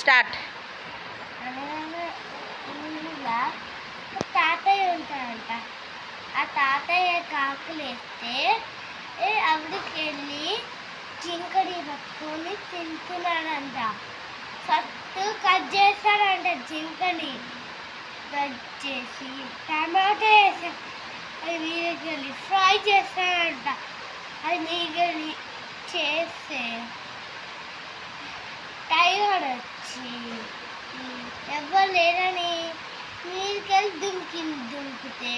Start. ఊళ్ళో ఒక తాతయ్య ఉంటాడంట. ఆ తాతయ్య కాకులేస్తే అవిడికి వెళ్ళి జింకడి పట్టుకొని తింటున్నాడంట. ఫస్ట్ కట్ చేస్తాడంట జింకని. కట్ చేసి టమాటో వేసి అది మీదకెళ్ళి ఫ్రై చేస్తాడంట. అది మీదకెళ్ళి చేస్తే టైగర్ వచ్చి ఎవరు లేరని మీదకెళ్ళి దుంకితే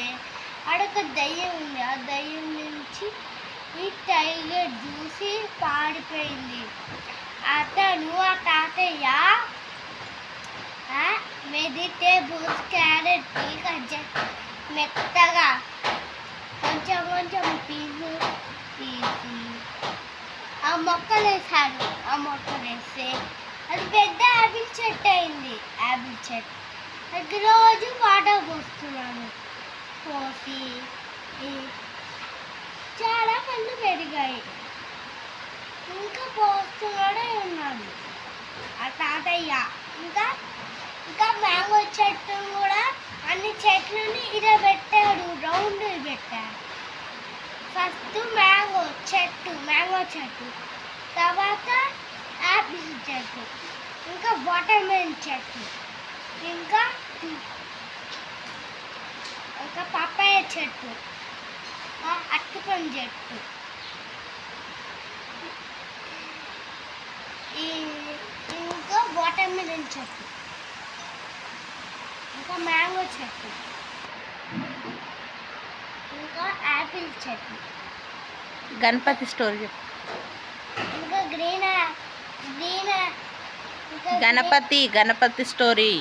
అడొక దయ్యం ఉంది. ఆ దయ్యం నుంచి ఈ టైగర్ చూసి పాడిపోయింది. అతను ఆ తాతయ్య వెజిటేబుల్స్ క్యారెట్ కట్ చేసి మెత్తగా కొంచెం కొంచెం పీసు తీసి ఆ మొక్కలు వేసాడు. ఆ మొక్కలు వేస్తే అది పెద్ద యాపిల్ చెట్టు అయింది. యాపిల్ చెట్టు అది రోజు వాటర్ పోస్తున్నాడు. పోసి చాలా పళ్ళు పెరిగాయి. ఇంకా పోస్తున్నాడే ఉన్నాడు ఆ తాతయ్య. ఇంకా ఇంకా మ్యాంగో చెట్టు కూడా అన్ని చెట్లని ఇలా పెట్టాడు, రౌండ్ పెట్టాడు. ఫస్ట్ మ్యాంగో చెట్టు, తర్వాత యాపిల్ చెట్టు, ఇంకా వాటర్మెలన్ చెట్టు, ఇంకా పప్పాయ చెట్టు, అరటిపండు చెట్టు, ఇంకా వాటర్మెలన్ చెట్టు, ఇంకా మ్యాంగో చెట్టు, ఇంకా యాపిల్ చెట్టు. గణపతి స్టోరీ చెప్పు. ఇంకా గ్రీన్ గణపతి స్టోరీ.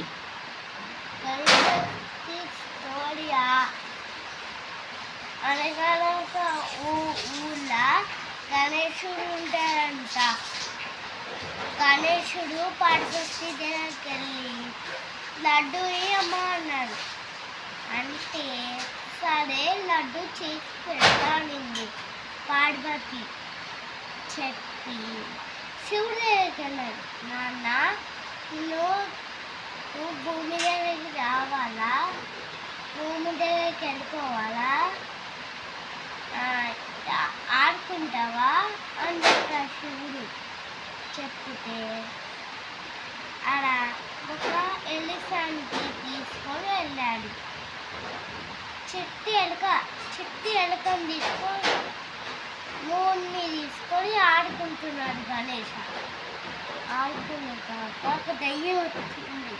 అనగా ఊళ్ళో గణేశుడు ఉంటాడంట. గణేశుడు పార్వతి దగ్గరికి వెళ్ళి లడ్డు అమ్మ అన్నాడు. అంటే సరే లడ్డు చేసి పెడతానింది పార్వతి. చెప్పి శివుడు దగ్గరికి వెళ్ళాడు. నాన్న నువ్వు భూమి దగ్గరికి రావాలా, భూమి దగ్గరికి వెళ్ళిపోవాలా, ఆడుకుంటావా అని చెప్పాడు శివుడు. చెప్తే అలా ఒక ఎలిఫెంట్ తీసుకొని వెళ్ళాడు. చిట్టి ఎలుకని తీసుకొని మూన్ని తీసుకొని ఆడుకుంటున్నాడు గణేష్. ఆడుకున్న తర్వాత ఒక దయ్యం వచ్చింది.